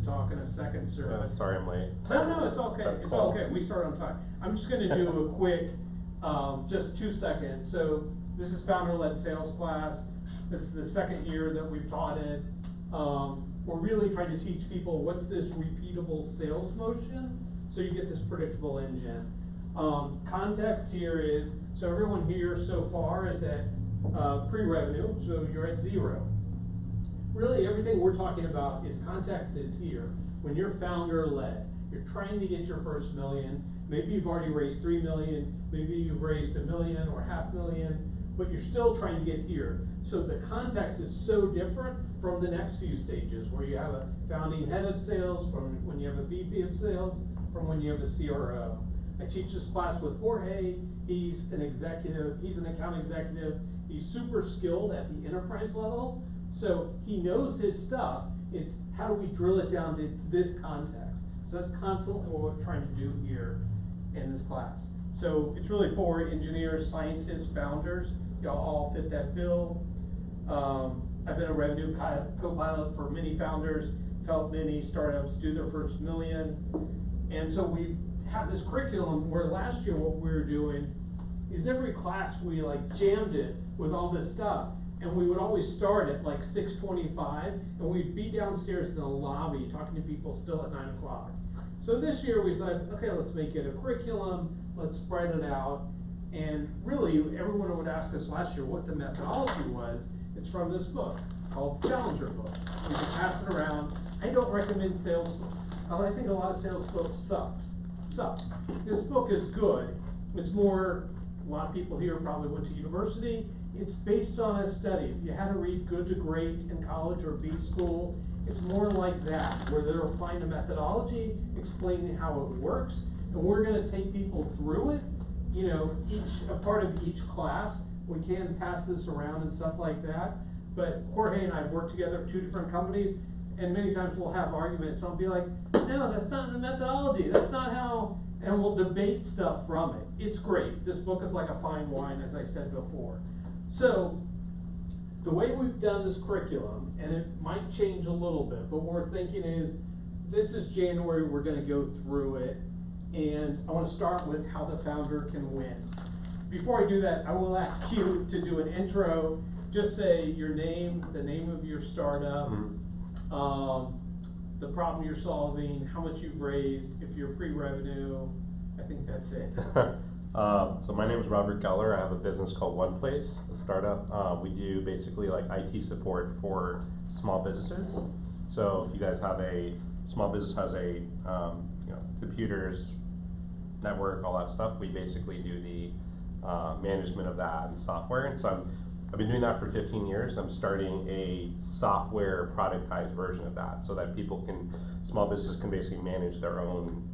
talk in a second, sir. Yeah, sorry I'm late. No, it's okay. It's okay. We start on time. I'm just going to do a quick, just 2 seconds. So this is founder-led sales class. This is the second year that we've taught it. We're really trying to teach people what's this repeatable sales motion, so you get this predictable engine. Context here is, so everyone here so far is at pre-revenue, so you're at 0. Really, everything we're talking about is context is here. When you're founder-led, you're trying to get your first million. Maybe you've already raised 3 million, maybe you've raised $1 million or $500,000, but you're still trying to get here. So the context is so different from the next few stages, where you have a founding head of sales, from when you have a VP of sales, from when you have a CRO. I teach this class with Jorge. He's an executive, he's an account executive. He's super skilled at the enterprise level, so he knows his stuff. It's how do we drill it down to this context? So that's constantly what we're trying to do here in this class. So it's really for engineers, scientists, founders. Y'all all fit that bill. I've been a revenue co-pilot for many founders, helped many startups do their first million. And so we have this curriculum where last year what we were doing is every class we like jammed it with all this stuff. And we would always start at like 6:25, and we'd be downstairs in the lobby talking to people still at 9 o'clock. So this year we said, okay, let's make it a curriculum, let's spread it out. And really, everyone would ask us last year what the methodology was. It's from this book called Challenger Book. We can pass it around. I don't recommend sales books. I think a lot of sales books suck. This book is good. It's more, a lot of people here probably went to university. It's based on a study. If you had to read Good to Great in college or B school, it's more like that, where they're applying the methodology, explaining how it works, and we're going to take people through it. You know, a part of each class. We can pass this around and stuff like that. But Jorge and I have worked together at 2 different companies, and many times we'll have arguments. I'll be like, no, that's not the methodology. That's not how, and we'll debate stuff from it. It's great. This book is like a fine wine, as I said before. So the way we've done this curriculum, and it might change a little bit, but what we're thinking is, this is January, we're going to go through it, and I want to start with how the founder can win. Before I do that, I will ask you to do an intro. Just say your name, the name of your startup, the problem you're solving, how much you've raised, if you're pre-revenue. I think that's it. So my name is Robert Geller. I have a business called One Place, a startup. We do basically like IT support for small businesses. So if you guys have a small business has a computers, network, all that stuff, we basically do the management of that and software. And so I've been doing that for 15 years. I'm starting a software productized version of that, so that small businesses can basically manage their own,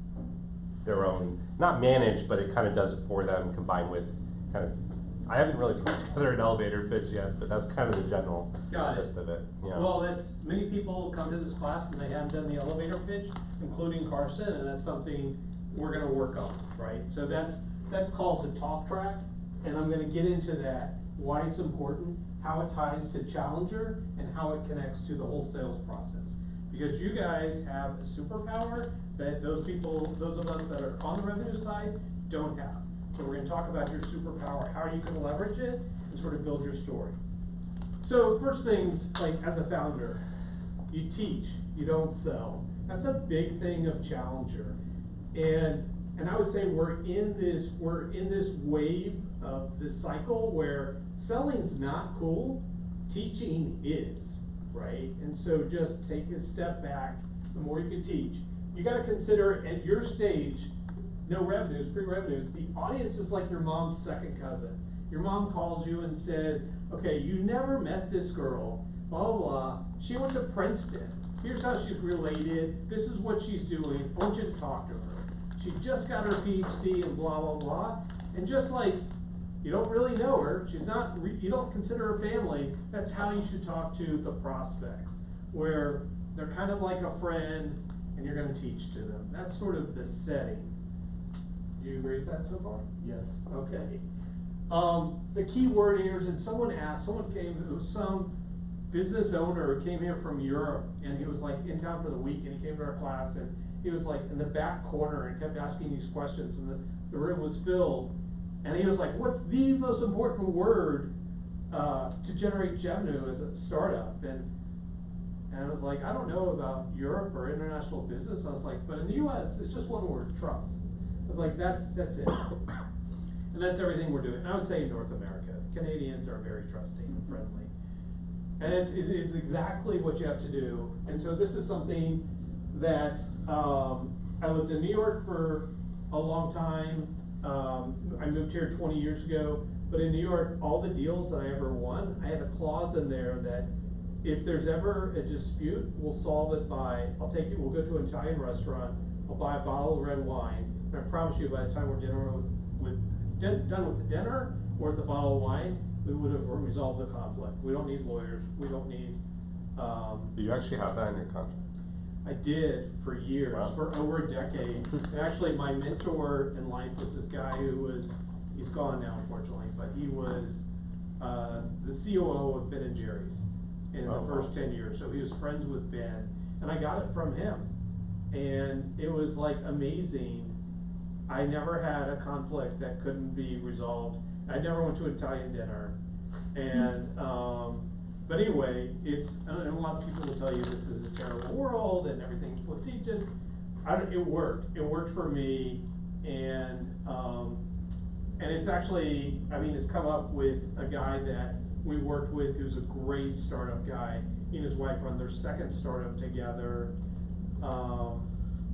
not manage, but it kind of does it for them, combined with kind of, I haven't really put together an elevator pitch yet, but that's kind of the general gist of it. Yeah. Well, many people come to this class and they haven't done the elevator pitch, including Carson, and that's something we're going to work on, right? So that's called the talk track, and I'm going to get into that, why it's important, how it ties to Challenger, and how it connects to the whole sales process. Because you guys have a superpower that those of us that are on the revenue side don't have. So we're going to talk about your superpower, how you can leverage it, and sort of build your story. So first things, like as a founder, you teach, you don't sell. That's a big thing of Challenger. And I would say we're in this wave of this cycle where selling's not cool, teaching is, right? And so just take a step back. The more you can teach, you got to consider at your stage, no revenues, pre-revenues, the audience is like your mom's second cousin. Your mom calls you and says, okay, you never met this girl, blah, blah, blah. She went to Princeton. Here's how she's related. This is what she's doing. I want you to talk to her. She just got her PhD and blah, blah, blah. And just like you don't really know her, you don't consider her family, that's how you should talk to the prospects, where they're kind of like a friend and you're going to teach to them. That's sort of the setting. Do you agree with that so far? Yes. Okay. The key word here is that someone came, it was some business owner who came here from Europe, and he was like in town for the week, and he came to our class, and he was like in the back corner and kept asking these questions, and the room was filled, and he was like, what's the most important word to generate revenue as a startup? And I was like, I don't know about Europe or international business. I was like, but in the US, it's just one word, trust. I was like, that's it. And that's everything we're doing. I would say in North America, Canadians are very trusting and friendly. And it's exactly what you have to do. And so this is something that, I lived in New York for a long time. I moved here 20 years ago, but in New York, all the deals that I ever won, I had a clause in there that if there's ever a dispute, we'll solve it by, we'll go to an Italian restaurant, I'll buy a bottle of red wine, and I promise you by the time we're done with the dinner, or with the bottle of wine, we would have resolved the conflict. We don't need lawyers, we don't need, Do you actually have that in your contract? I did for years, Wow. for over a decade. And actually, my mentor in life was this guy he's gone now unfortunately, but he was, the COO of Ben & Jerry's in the first 10 years. So he was friends with Ben, and I got it from him. And it was like amazing. I never had a conflict that couldn't be resolved. I never went to Italian dinner. And, but anyway, and a lot of people will tell you this is a terrible world and everything's litigious. It worked. It worked for me, and it's actually, it's come up with a guy that we worked with who's a great startup guy. He and his wife run their second startup together.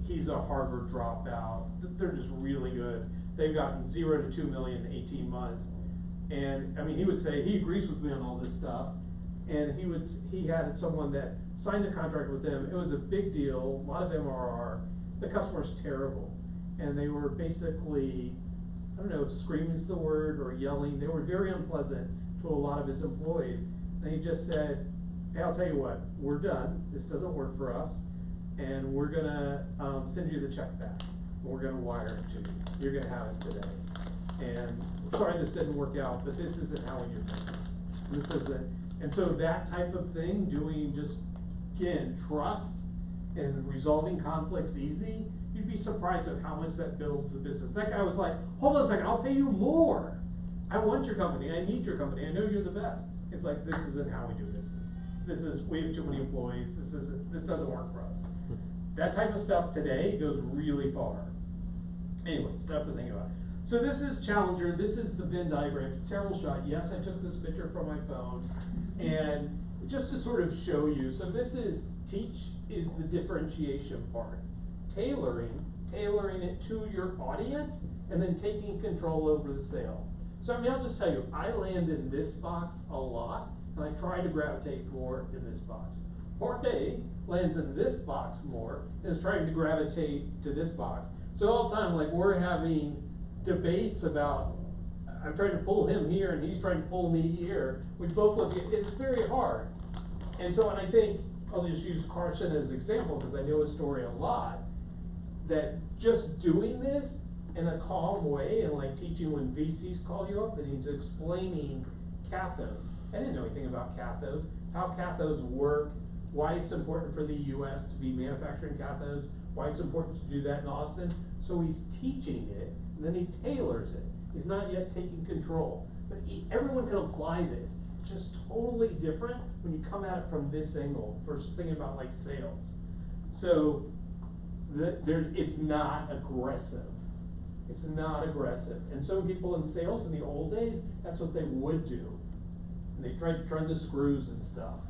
He's a Harvard dropout. They're just really good. They've gotten 0 to 2 million in 18 months. And he would say, he agrees with me on all this stuff. And he had someone that signed a contract with them. It was a big deal, a lot of MRR. The customer's terrible. And they were basically, I don't know if screaming's the word or yelling. They were very unpleasant to a lot of his employees. And he just said, hey, I'll tell you what, we're done. This doesn't work for us. And we're gonna send you the check back. We're gonna wire it to you. You're gonna have it today. And sorry this didn't work out, but this isn't how we do business. This isn't. And so that type of thing, doing just, again, trust and resolving conflicts easy, you'd be surprised at how much that builds the business. That guy was like, hold on a second, I'll pay you more. I want your company, I need your company, I know you're the best. It's like, this isn't how we do business. We have too many employees, this doesn't work for us. That type of stuff today goes really far. Anyway, stuff to think about. So this is Challenger, this is the Venn diagram, terrible shot. Yes, I took this picture from my phone, and just to sort of show you, so this is, teach is the differentiation part. Tailoring it to your audience, and then taking control over the sale. So I'll just tell you, I land in this box a lot, and I try to gravitate more in this box. Jorge lands in this box more, and is trying to gravitate to this box. So all the time, like, we're having debates about, I'm trying to pull him here, and he's trying to pull me here. We both look at, it's very hard. And so, and I think, I'll just use Carson as an example, because I know his story a lot, that just doing this in a calm way, and like teaching when VCs call you up, and he's explaining cathodes. I didn't know anything about cathodes, how cathodes work, why it's important for the US to be manufacturing cathodes, why it's important to do that in Austin. So he's teaching it, and then he tailors it. He's not yet taking control. But everyone can apply this. It's just totally different when you come at it from this angle versus thinking about like sales. So it's not aggressive. It's not aggressive. And some people in sales in the old days, that's what they would do. And they tried to turn the screws and stuff.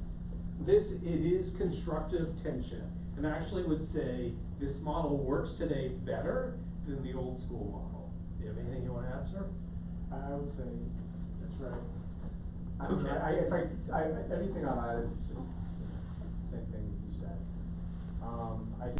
It is constructive tension. And I actually would say this model works today better than the old school model. Do you have anything you want to add, sir? I would say that's right. Okay. Everything on that is just the same thing you said. I